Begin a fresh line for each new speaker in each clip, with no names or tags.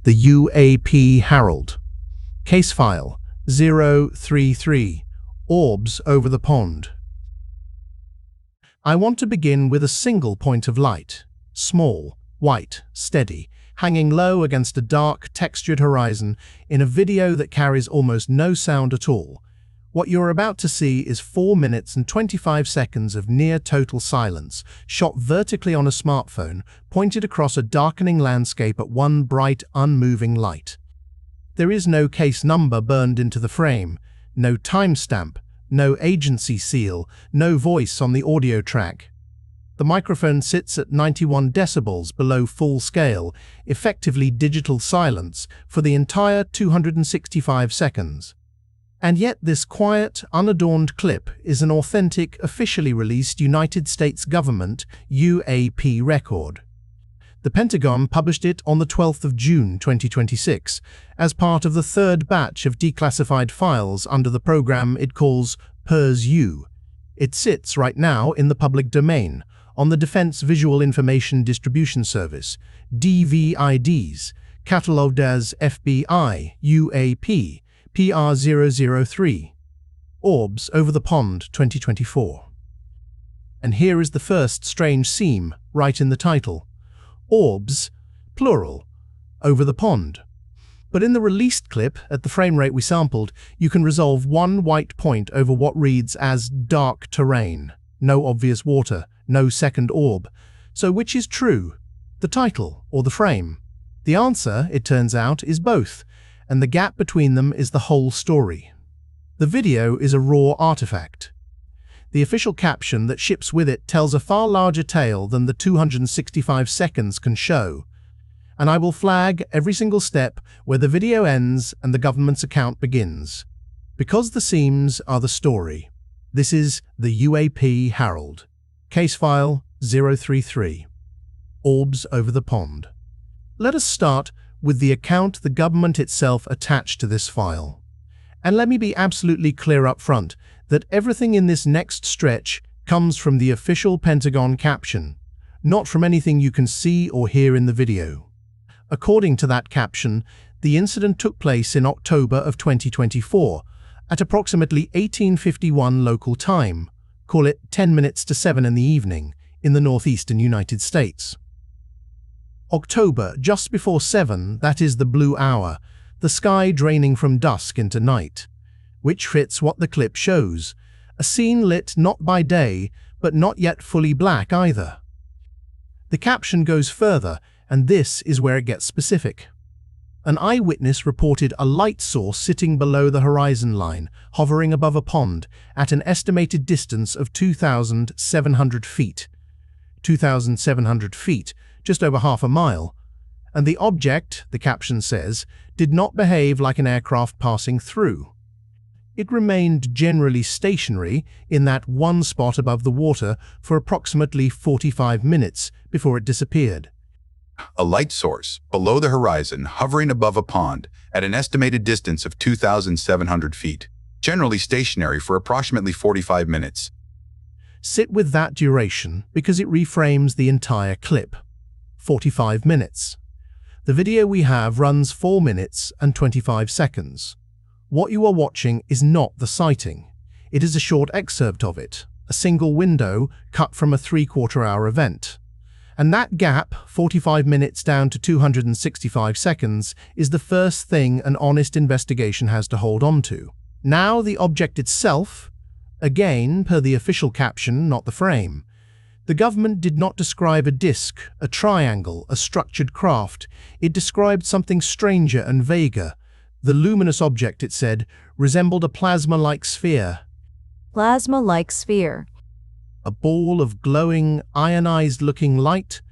the UAP Herald. Case file 033, Orbs Over the Pond. I want to begin with a single point of light, small, white, steady, hanging low against a dark, textured horizon in a video that carries almost no sound at all. What you're about to see is 4 minutes and 25 seconds of near-total silence, shot vertically on a smartphone, pointed across a darkening landscape at one bright, unmoving light. There is no case number burned into the frame, no timestamp, no agency seal, no voice on the audio track. The microphone sits at 91 decibels below full scale, effectively digital silence, for the entire 265 seconds. And yet this quiet, unadorned clip is an authentic, officially released United States government UAP record. The Pentagon published it on the 12th of June 2026 as part of the third batch of declassified files under the program it calls PERS-U. It sits right now in the public domain on the Defense Visual Information Distribution Service, DVIDs, catalogued as FBI UAP PR003, Orbs Over the Pond 2024. And here is the first strange seam right in the title. Orbs, plural, over the pond. But in the released clip, at the frame rate we sampled, you can resolve one white point over what reads as dark terrain. No obvious water, no second orb. So which is true, the title or the frame? The answer, it turns out, is both, and the gap between them is the whole story. The video is a raw artifact. The official caption that ships with it tells a far larger tale than the 265 seconds can show, and I will flag every single step where the video ends and the government's account begins. Because the seams are the story. This is the UAP Herald. Case file 033. Orbs Over the Pond. Let us start with the account the government itself attached to this file. And let me be absolutely clear up front that everything in this next stretch comes from the official Pentagon caption, not from anything you can see or hear in the video. According to that caption, the incident took place in October of 2024 at approximately 1851 local time, call it 10 minutes to 7 in the evening, in the northeastern United States. October, just before 7, that is the blue hour, the sky draining from dusk into night, which fits what the clip shows, a scene lit not by day, but not yet fully black either. The caption goes further, and this is where it gets specific. An eyewitness reported a light source sitting below the horizon line, hovering above a pond, at an estimated distance of 2,700 feet. 2,700 feet, just over half a mile, and the object, the caption says, did not behave like an aircraft passing through. It remained generally stationary in that one spot above the water for approximately 45 minutes before it disappeared.
A light source, below the horizon, hovering above a pond, at an estimated distance of 2,700 feet, generally stationary for approximately 45 minutes.
Sit with that duration because it reframes the entire clip. 45 minutes. The video we have runs 4 minutes and 25 seconds. What you are watching is not the sighting. It is a short excerpt of it, a single window cut from a 3/4-hour event. And that gap, 45 minutes down to 265 seconds, is the first thing an honest investigation has to hold on to. Now the object itself, again per the official caption, not the frame. The government did not describe a disc, a triangle, a structured craft. It described something stranger and vaguer. The luminous object, it said, resembled a plasma-like sphere.
Plasma-like sphere.
A ball of glowing, ionized-looking light,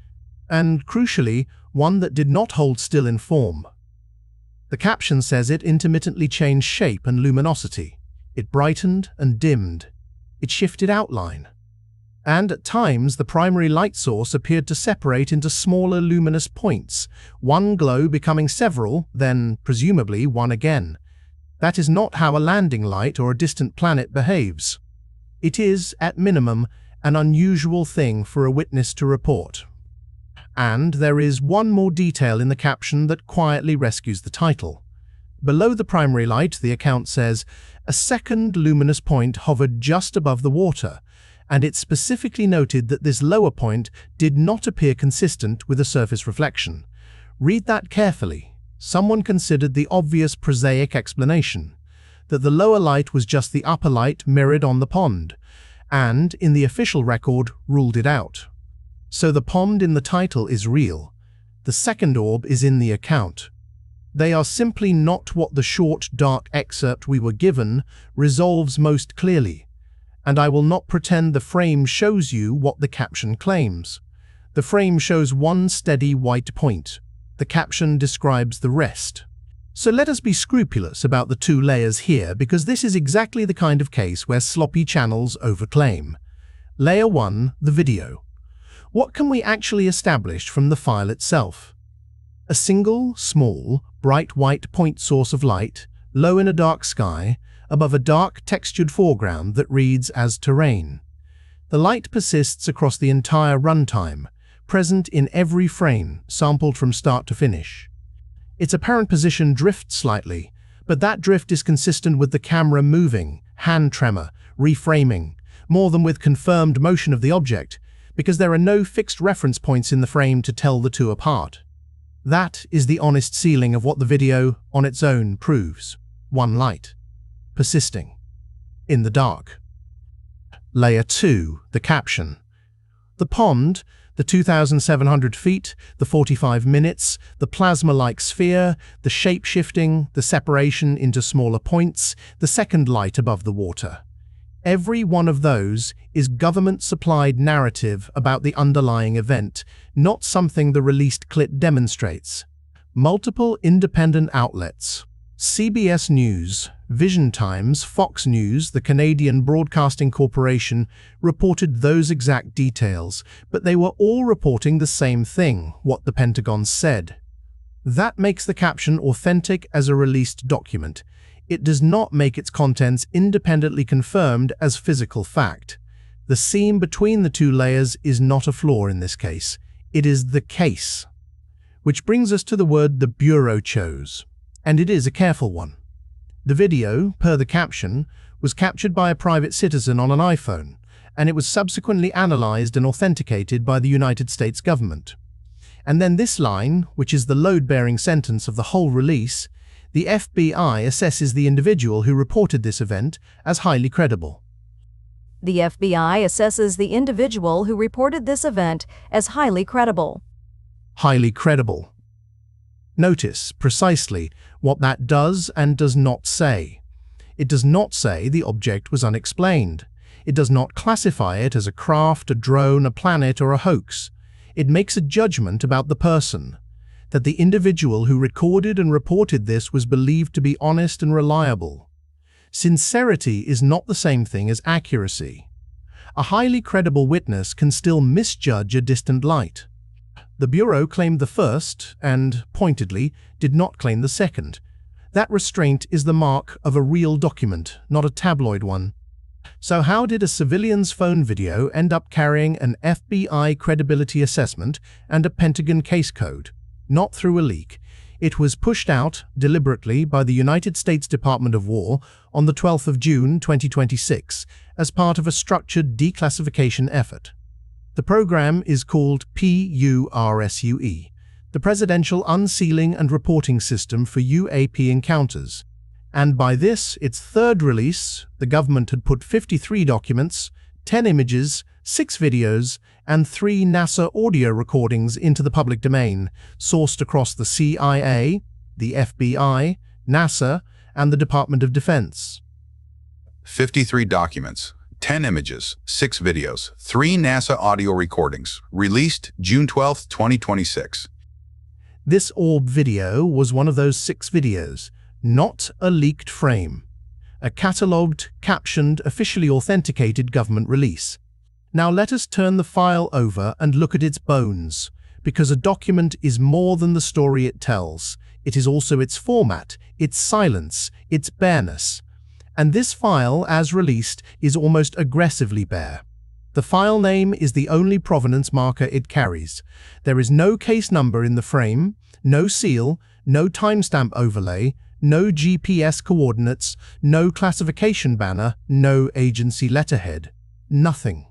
and, crucially, one that did not hold still in form. The caption says it intermittently changed shape and luminosity. It brightened and dimmed. It shifted outline. And at times the primary light source appeared to separate into smaller luminous points, one glow becoming several, then presumably one again. That is not how a landing light or a distant planet behaves. It is, at minimum, an unusual thing for a witness to report. And there is one more detail in the caption that quietly rescues the title. Below the primary light, the account says, "A second luminous point hovered just above the water," and it specifically noted that this lower point did not appear consistent with a surface reflection. Read that carefully. Someone considered the obvious prosaic explanation, that the lower light was just the upper light mirrored on the pond, and, in the official record, ruled it out. So the pond in the title is real. The second orb is in the account. They are simply not what the short, dark excerpt we were given resolves most clearly, and I will not pretend the frame shows you what the caption claims. The frame shows one steady white point. The caption describes the rest. So let us be scrupulous about the two layers here, because this is exactly the kind of case where sloppy channels overclaim. Layer 1, the video. What can we actually establish from the file itself? A single, small, bright white point source of light, low in a dark sky, above a dark textured foreground that reads as terrain. The light persists across the entire runtime, present in every frame, sampled from start to finish. Its apparent position drifts slightly, but that drift is consistent with the camera moving, hand tremor, reframing, more than with confirmed motion of the object, because there are no fixed reference points in the frame to tell the two apart. That is the honest ceiling of what the video, on its own, proves. One light. Persisting. In the dark. Layer 2, the caption. The pond, the 2,700 feet, the 45 minutes, the plasma-like sphere, the shape-shifting, the separation into smaller points, the second light above the water. Every one of those is government-supplied narrative about the underlying event, not something the released clip demonstrates. Multiple independent outlets, CBS News, Vision Times, Fox News, the Canadian Broadcasting Corporation, reported those exact details, but they were all reporting the same thing, what the Pentagon said. That makes the caption authentic as a released document. It does not make its contents independently confirmed as physical fact. The seam between the two layers is not a flaw in this case. It is the case. Which brings us to the word the Bureau chose. And it is a careful one. The video, per the caption, was captured by a private citizen on an iPhone, and it was subsequently analyzed and authenticated by the United States government. And then this line, which is the load-bearing sentence of the whole release, the FBI assesses the individual who reported this event as highly credible.
The FBI assesses the individual who reported this event as highly credible.
Highly credible. Notice precisely what that does and does not say. It does not say the object was unexplained. It does not classify it as a craft, a drone, a planet, or a hoax. It makes a judgment about the person, that the individual who recorded and reported this was believed to be honest and reliable. Sincerity is not the same thing as accuracy. A highly credible witness can still misjudge a distant light. The Bureau claimed the first and, pointedly, did not claim the second. That restraint is the mark of a real document, not a tabloid one. So how did a civilian's phone video end up carrying an FBI credibility assessment and a Pentagon case code? Not through a leak. It was pushed out, deliberately, by the United States Department of War on the 12th of June 2026 as part of a structured declassification effort. The program is called PURSUE, the Presidential Unsealing and Reporting System for UAP Encounters. And by this, its third release, the government had put 53 documents, 10 images, 6 videos, and 3 NASA audio recordings into the public domain, sourced across the CIA, the FBI, NASA, and the Department of Defense.
53 documents, 10 images, 6 videos, 3 NASA audio recordings, released June 12, 2026.
This orb video was one of those 6 videos, not a leaked frame. A catalogued, captioned, officially authenticated government release. Now let us turn the file over and look at its bones, because a document is more than the story it tells. It is also its format, its silence, its bareness. And this file, as released, is almost aggressively bare. The file name is the only provenance marker it carries. There is no case number in the frame, no seal, no timestamp overlay, no GPS coordinates, no classification banner, no agency letterhead. Nothing.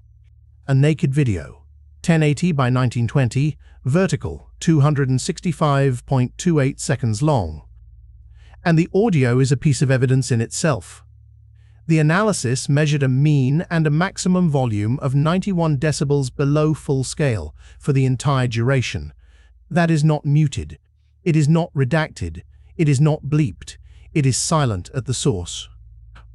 A naked video. 1080 by 1920, vertical, 265.28 seconds long. And the audio is a piece of evidence in itself. The analysis measured a mean and a maximum volume of 91 decibels below full scale for the entire duration. That is not muted. It is not redacted. It is not bleeped. It is silent at the source.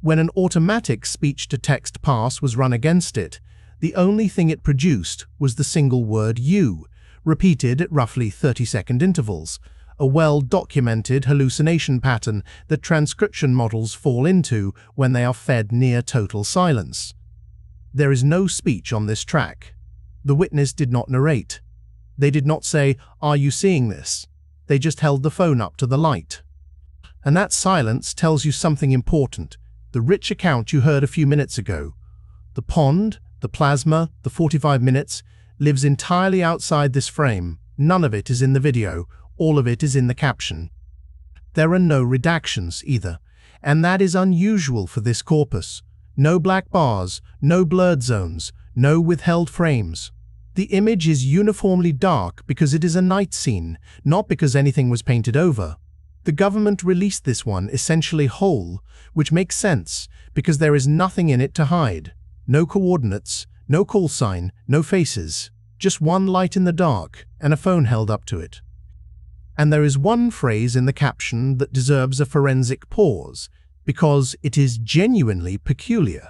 When an automatic speech-to-text pass was run against it, the only thing it produced was the single word "you," repeated at roughly 30-second intervals, a well-documented hallucination pattern that transcription models fall into when they are fed near total silence. There is no speech on this track. The witness did not narrate. They did not say, "Are you seeing this?" They just held the phone up to the light. And that silence tells you something important. The rich account you heard a few minutes ago, the pond, the plasma, the 45 minutes, lives entirely outside this frame. None of it is in the video. All of it is in the caption. There are no redactions either, and that is unusual for this corpus. No black bars, no blurred zones, no withheld frames. The image is uniformly dark because it is a night scene, not because anything was painted over. The government released this one essentially whole, which makes sense because there is nothing in it to hide. No coordinates, no call sign, no faces, just one light in the dark and a phone held up to it. And there is one phrase in the caption that deserves a forensic pause, because it is genuinely peculiar.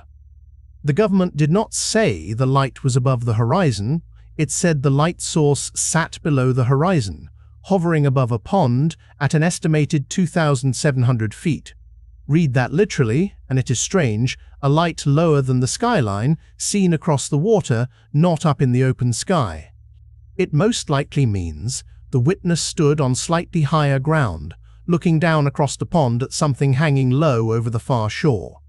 The government did not say the light was above the horizon, it said the light source sat below the horizon, hovering above a pond at an estimated 2,700 feet. Read that literally, and it is strange, a light lower than the skyline, seen across the water, not up in the open sky. It most likely means the witness stood on slightly higher ground, looking down across the pond at something hanging low over the far shore.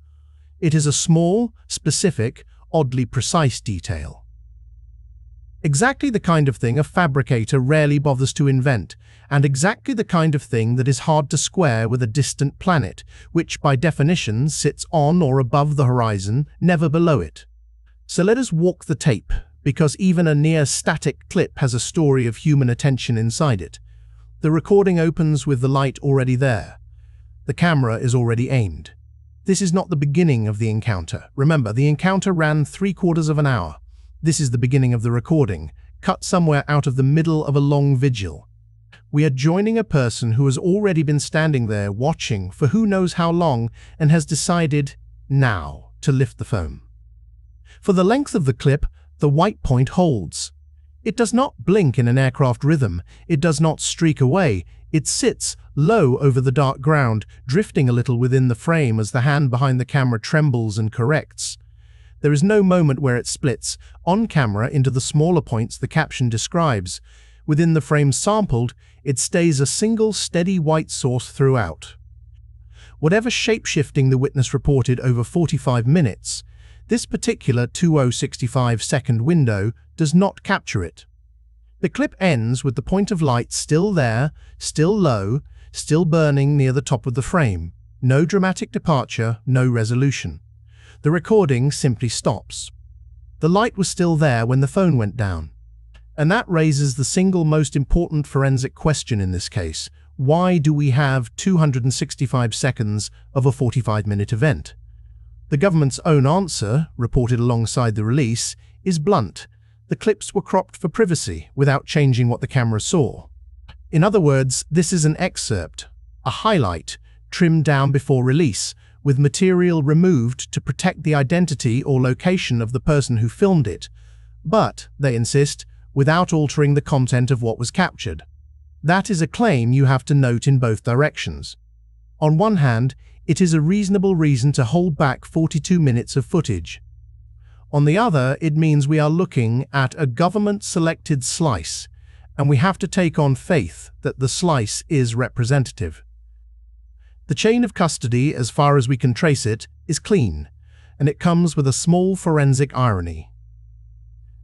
It is a small, specific, oddly precise detail. Exactly the kind of thing a fabricator rarely bothers to invent, and exactly the kind of thing that is hard to square with a distant planet, which by definition sits on or above the horizon, never below it. So let us walk the tape, because even a near-static clip has a story of human attention inside it. The recording opens with the light already there. The camera is already aimed. This is not the beginning of the encounter. Remember, the encounter ran 3/4 of an hour. This is the beginning of the recording, cut somewhere out of the middle of a long vigil. We are joining a person who has already been standing there watching for who knows how long and has decided, now, to lift the phone. For the length of the clip, the white point holds. It does not blink in an aircraft rhythm. It does not streak away. It sits low over the dark ground, drifting a little within the frame as the hand behind the camera trembles and corrects. There is no moment where it splits on camera into the smaller points the caption describes. Within the frame sampled, it stays a single steady white source throughout. Whatever shape-shifting the witness reported over 45 minutes, this particular 2065-second window does not capture it. The clip ends with the point of light still there, still low, still burning near the top of the frame. No dramatic departure, no resolution. The recording simply stops. The light was still there when the phone went down. And that raises the single most important forensic question in this case. Why do we have 265 seconds of a 45-minute event? The government's own answer, reported alongside the release, is blunt. The clips were cropped for privacy without changing what the camera saw. In other words, this is an excerpt, a highlight, trimmed down before release, with material removed to protect the identity or location of the person who filmed it, but, they insist, without altering the content of what was captured. That is a claim you have to note in both directions. On one hand, it is a reasonable reason to hold back 42 minutes of footage. On the other, it means we are looking at a government-selected slice, and we have to take on faith that the slice is representative. The chain of custody, as far as we can trace it, is clean, and it comes with a small forensic irony.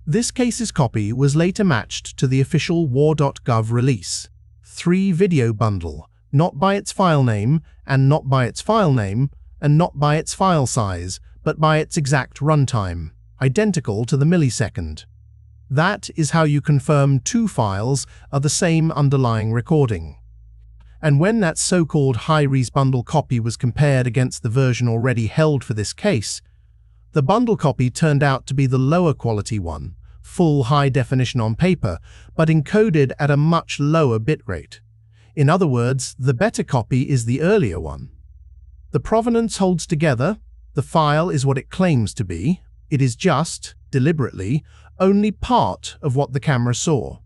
This case's copy was later matched to the official war.gov release. 3 video bundle, not by its file name, and not by its file name, and not by its file size, but by its exact runtime, identical to the millisecond. That is how you confirm 2 files are the same underlying recording. And when that so-called high-res bundle copy was compared against the version already held for this case, the bundle copy turned out to be the lower quality one, full high definition on paper, but encoded at a much lower bitrate. In other words, the better copy is the earlier one. The provenance holds together. The file is what it claims to be. It is just, deliberately, only part of what the camera saw.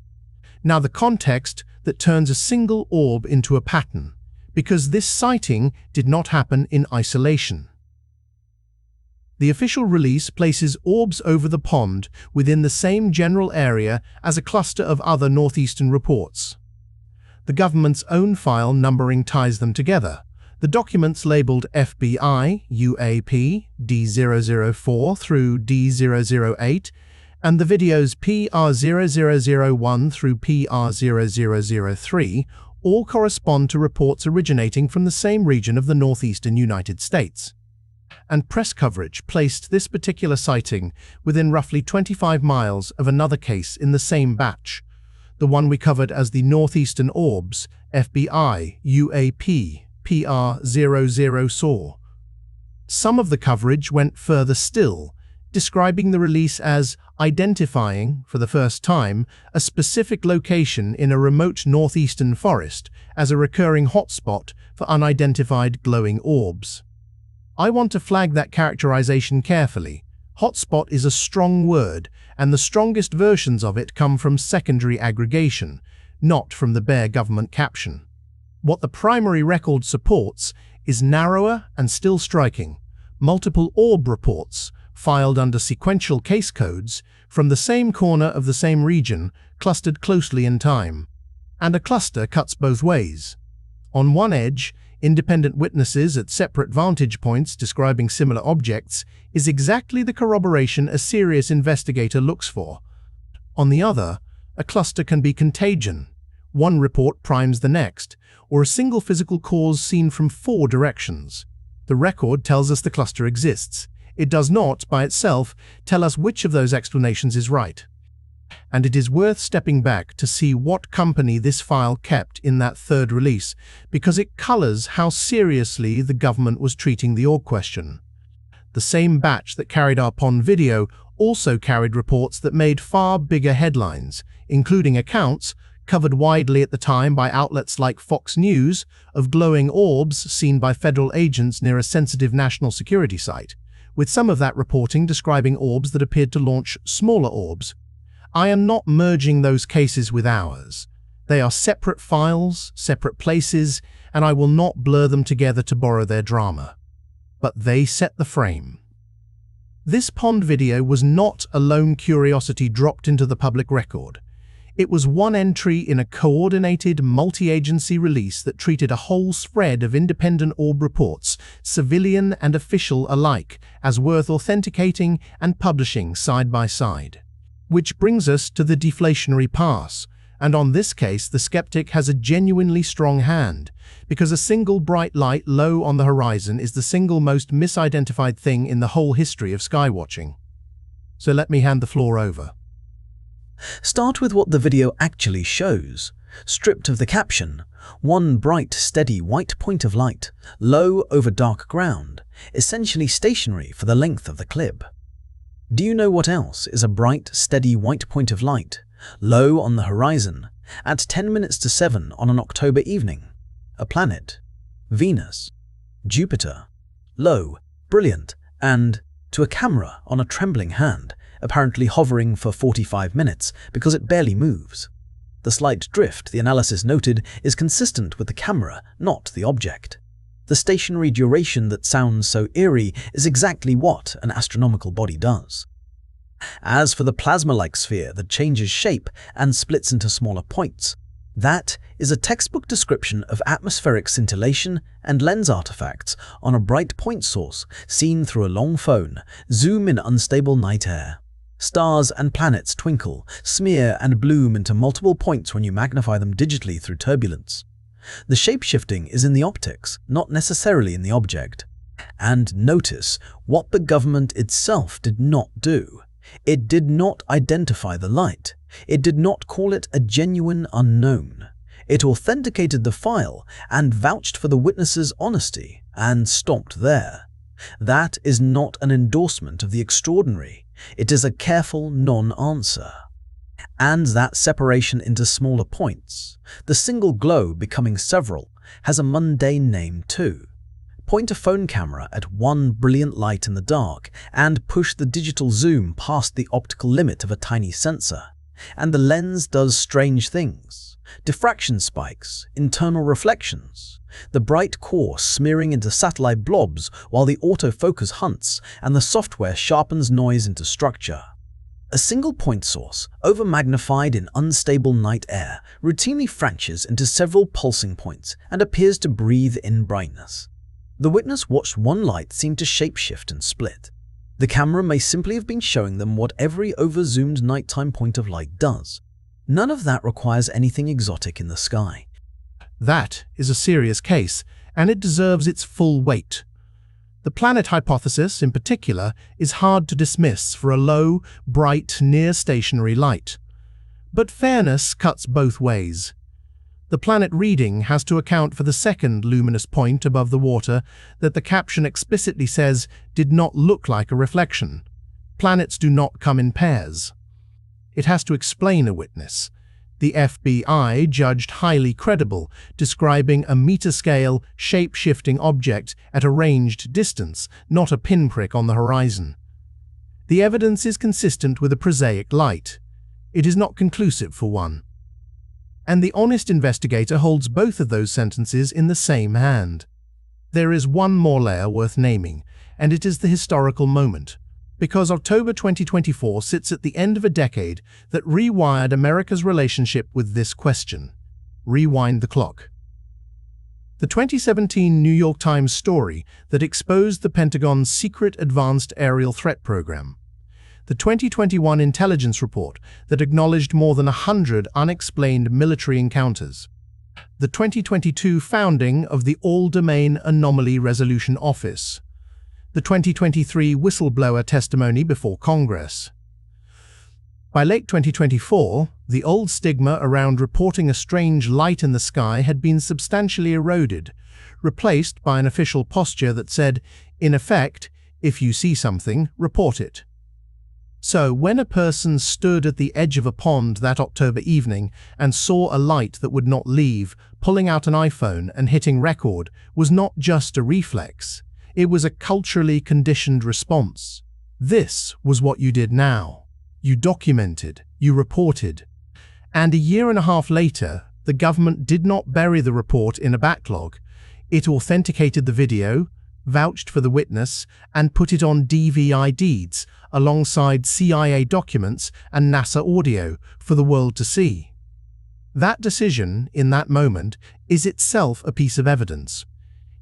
Now the context that turns a single orb into a pattern, because this sighting did not happen in isolation. The official release places Orbs Over the Pond within the same general area as a cluster of other northeastern reports. The government's own file numbering ties them together. The documents labeled FBI, UAP, D004 through D008, and the videos PR0001 through PR0003 all correspond to reports originating from the same region of the northeastern United States. And press coverage placed this particular sighting within roughly 25 miles of another case in the same batch, the one we covered as the Northeastern Orbs, FBI, UAP, PR00 Some of the coverage went further still, describing the release as identifying, for the first time, a specific location in a remote northeastern forest as a recurring hotspot for unidentified glowing orbs. I want to flag that characterization carefully. Hotspot is a strong word, and the strongest versions of it come from secondary aggregation, not from the bare government caption. What the primary record supports is narrower and still striking, multiple orb reports, filed under sequential case codes, from the same corner of the same region, clustered closely in time. And a cluster cuts both ways. On one edge, independent witnesses at separate vantage points describing similar objects is exactly the corroboration a serious investigator looks for. On the other, a cluster can be contagion. One report primes the next, or a single physical cause seen from 4 directions. The record tells us the cluster exists. It does not, by itself, tell us which of those explanations is right. And it is worth stepping back to see what company this file kept in that third release, because it colors how seriously the government was treating the orb question. The same batch that carried our pond video also carried reports that made far bigger headlines, including accounts, covered widely at the time by outlets like Fox News, of glowing orbs seen by federal agents near a sensitive national security site, with some of that reporting describing orbs that appeared to launch smaller orbs. I am not merging those cases with ours. They are separate files, separate places, and I will not blur them together to borrow their drama. But they set the frame. This pond video was not a lone curiosity dropped into the public record. It was one entry in a coordinated, multi-agency release that treated a whole spread of independent orb reports, civilian and official alike, as worth authenticating and publishing side by side. Which brings us to the deflationary pass, and on this case the skeptic has a genuinely strong hand, because a single bright light low on the horizon is the single most misidentified thing in the whole history of skywatching. So let me hand the floor over.
Start with what the video actually shows. Stripped of the caption, one bright, steady white point of light, low over dark ground, essentially stationary for the length of the clip. Do you know what else is a bright, steady white point of light, low on the horizon, at 10 minutes to 7 on an October evening? A planet. Venus. Jupiter. Low, brilliant, and, to a camera on a trembling hand, apparently hovering for 45 minutes because it barely moves. The slight drift, the analysis noted, is consistent with the camera, not the object. The stationary duration that sounds so eerie is exactly what an astronomical body does. As for the plasma-like sphere that changes shape and splits into smaller points, that is a textbook description of atmospheric scintillation and lens artifacts on a bright point source seen through a long phone, zoom in unstable night air. Stars and planets twinkle, smear and bloom into multiple points when you magnify them digitally through turbulence. The shape-shifting is in the optics, not necessarily in the object. And notice what the government itself did not do. It did not identify the light. It did not call it a genuine unknown. It authenticated the file and vouched for the witness's honesty and stopped there. That is not an endorsement of the extraordinary. It is a careful non-answer. And that separation into smaller points, the single glow becoming several, has a mundane name too. Point a phone camera at one brilliant light in the dark and push the digital zoom past the optical limit of a tiny sensor, and the lens does strange things. Diffraction spikes, internal reflections, the bright core smearing into satellite blobs while the autofocus hunts and the software sharpens noise into structure. A single point source, over-magnified in unstable night air, routinely fractures into several pulsing points and appears to breathe in brightness. The witness watched one light seem to shapeshift and split. The camera may simply have been showing them what every over-zoomed nighttime point of light does. None of that requires anything exotic in the sky.
That is a serious case, and it deserves its full weight. The planet hypothesis, in particular, is hard to dismiss for a low, bright, near-stationary light. But fairness cuts both ways. The planet reading has to account for the second luminous point above the water that the caption explicitly says did not look like a reflection. Planets do not come in pairs. It has to explain a witness. The FBI judged highly credible, describing a meter-scale, shape-shifting object at a ranged distance, not a pinprick on the horizon. The evidence is consistent with a prosaic light. It is not conclusive for one. And the honest investigator holds both of those sentences in the same hand. There is one more layer worth naming, and it is the historical moment. Because October 2024 sits at the end of a decade that rewired America's relationship with this question. Rewind the clock. The 2017 New York Times story that exposed the Pentagon's secret advanced aerial threat program. The 2021 intelligence report that acknowledged more than 100 unexplained military encounters. The 2022 founding of the All-Domain Anomaly Resolution Office. The 2023 whistleblower testimony before Congress. By late 2024, the old stigma around reporting a strange light in the sky had been substantially eroded, replaced by an official posture that said, in effect, if you see something, report it. So, when a person stood at the edge of a pond that October evening and saw a light that would not leave, pulling out an iPhone and hitting record was not just a reflex. It was a culturally conditioned response. This was what you did now. You documented, you reported. And a year and a half later, the government did not bury the report in a backlog. It authenticated the video, vouched for the witness, and put it on DVI deeds alongside CIA documents and NASA audio for the world to see. That decision, in that moment, is itself a piece of evidence.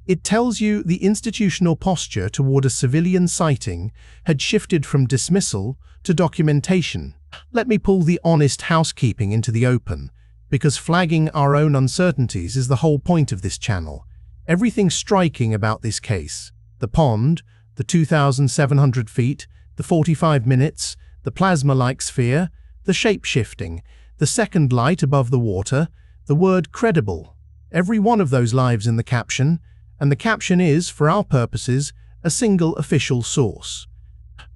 It tells you the institutional posture toward a civilian sighting had shifted from dismissal to documentation. Let me pull the honest housekeeping into the open, because flagging our own uncertainties is the whole point of this channel. Everything striking about this case, the pond, the 2,700 feet, the 45 minutes, the plasma-like sphere, the shape-shifting, the second light above the water, the word credible, every one of those lives in the caption, and the caption is, for our purposes, a single official source.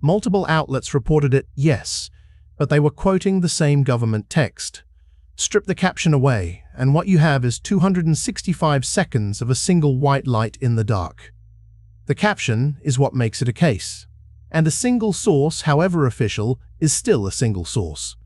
Multiple outlets reported it, yes, but they were quoting the same government text. Strip the caption away, and what you have is 265 seconds of a single white light in the dark. The caption is what makes it a case. And a single source, however official, is still a single source.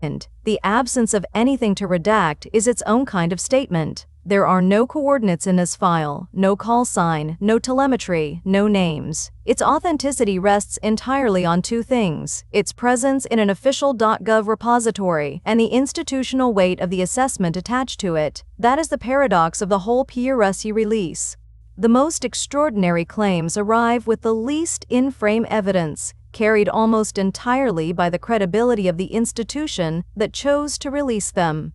And the absence of anything to redact is its own kind of statement. There are no coordinates in this file, no call sign, no telemetry, no names. Its authenticity rests entirely on two things: its presence in an official .gov repository and the institutional weight of the assessment attached to it. That is the paradox of the whole PRSU release. The most extraordinary claims arrive with the least in-frame evidence. carried almost entirely by the credibility of the institution that chose to release them.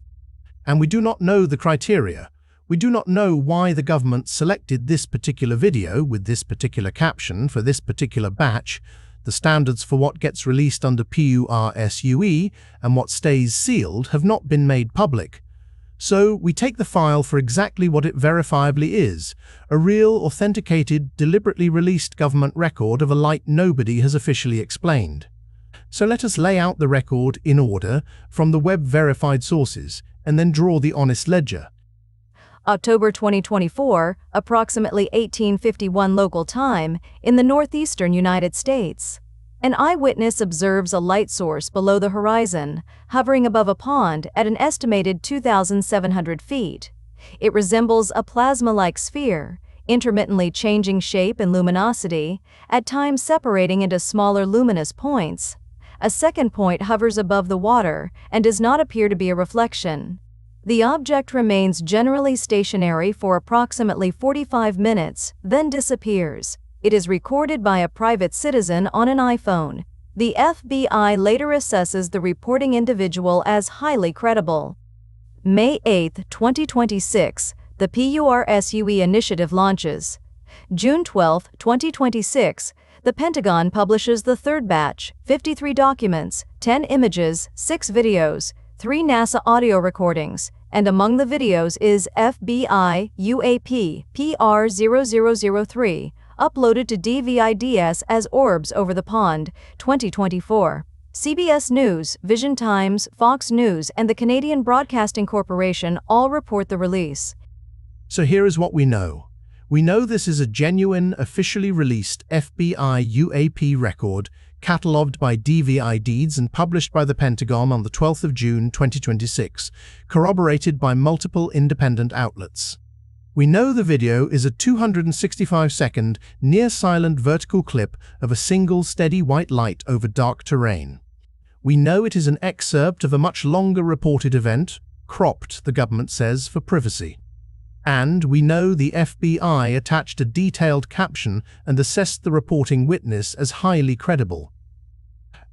And we do not know the criteria. We do not know why the government selected this particular video with this particular caption for this particular batch. The standards for what gets released under PURSUE and what stays sealed have not been made public. So we take the file for exactly what it verifiably is, a real, authenticated, deliberately released government record of a light nobody has officially explained. So let us lay out the record in order from the web-verified sources and then draw the honest ledger.
October 2024, approximately 1851 local time, in the northeastern United States. An eyewitness observes a light source below the horizon, hovering above a pond at an estimated 2,700 feet. It resembles a plasma-like sphere, intermittently changing shape and luminosity, at times separating into smaller luminous points. A second point hovers above the water and does not appear to be a reflection. The object remains generally stationary for approximately 45 minutes, then disappears. It is recorded by a private citizen on an iPhone. The FBI later assesses the reporting individual as highly credible. May 8, 2026, the PURSUE initiative launches. June 12, 2026, the Pentagon publishes the third batch, 53 documents, 10 images, 6 videos, 3 NASA audio recordings, and among the videos is FBI UAP PR0003, uploaded to DVIDs as Orbs Over the Pond, 2024. CBS News, Vision Times, Fox News, and the Canadian Broadcasting Corporation all report the release.
So here is what we know. We know this is a genuine, officially released FBI UAP record, catalogued by DVIDs and published by the Pentagon on the 12th of June 2026, corroborated by multiple independent outlets. We know the video is a 265-second, near-silent vertical clip of a single steady white light over dark terrain. We know it is an excerpt of a much longer reported event, cropped, the government says, for privacy. And we know the FBI attached a detailed caption and assessed the reporting witness as highly credible.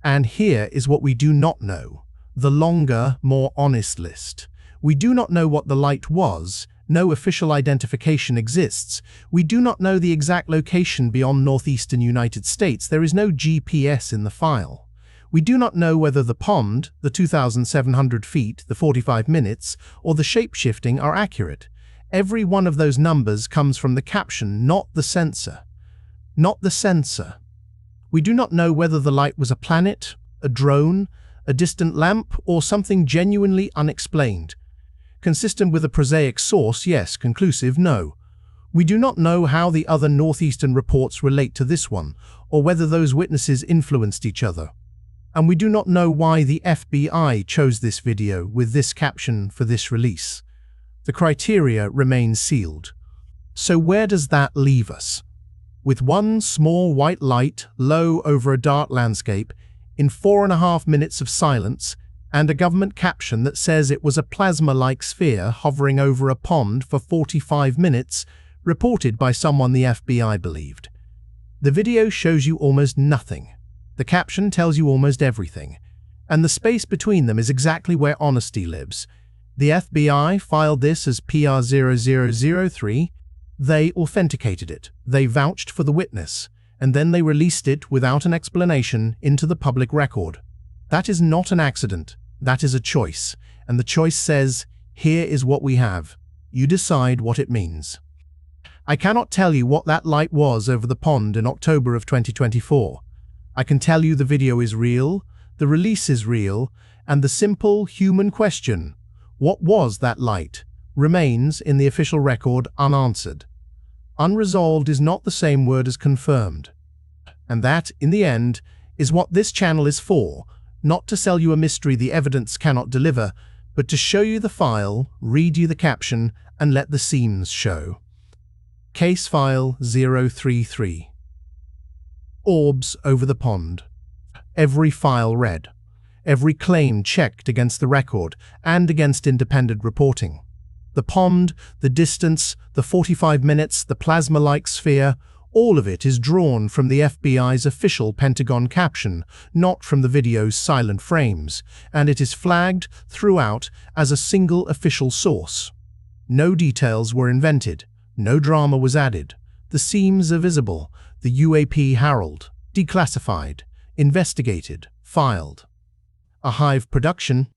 And here is what we do not know, the longer, more honest list. We do not know what the light was. No official identification exists. We do not know the exact location beyond northeastern United States. There is no GPS in the file. We do not know whether the pond, the 2,700 feet, the 45 minutes, or the shape-shifting are accurate. Every one of those numbers comes from the caption, not the sensor. Not the sensor. We do not know whether the light was a planet, a drone, a distant lamp, or something genuinely unexplained. Consistent with a prosaic source, yes. Conclusive, no. We do not know how the other northeastern reports relate to this one, or whether those witnesses influenced each other. And we do not know why the FBI chose this video with this caption for this release. The criteria remains sealed. So where does that leave us? With one small white light low over a dark landscape, in 4.5 minutes of silence, and a government caption that says it was a plasma-like sphere hovering over a pond for 45 minutes, reported by someone the FBI believed. The video shows you almost nothing. The caption tells you almost everything. And the space between them is exactly where honesty lives. The FBI filed this as PR0003. They authenticated it. They vouched for the witness. And then they released it without an explanation into the public record. That is not an accident. That is a choice. And the choice says, here is what we have. You decide what it means. I cannot tell you what that light was over the pond in October of 2024. I can tell you the video is real, the release is real, and the simple human question, what was that light, remains in the official record unanswered. Unresolved is not the same word as confirmed. And that, in the end, is what this channel is for. Not to sell you a mystery the evidence cannot deliver, but to show you the file, read you the caption, and let the seams show. Case File 033. Orbs Over the Pond. Every file read. Every claim checked against the record and against independent reporting. The pond, the distance, the 45 minutes, the plasma-like sphere, All of it is drawn from the FBI's official Pentagon caption, not from the video's silent frames, and it is flagged throughout as a single official source. No details were invented, no drama was added. The seams are visible, the UAP herald, declassified, investigated, filed. A Hive production.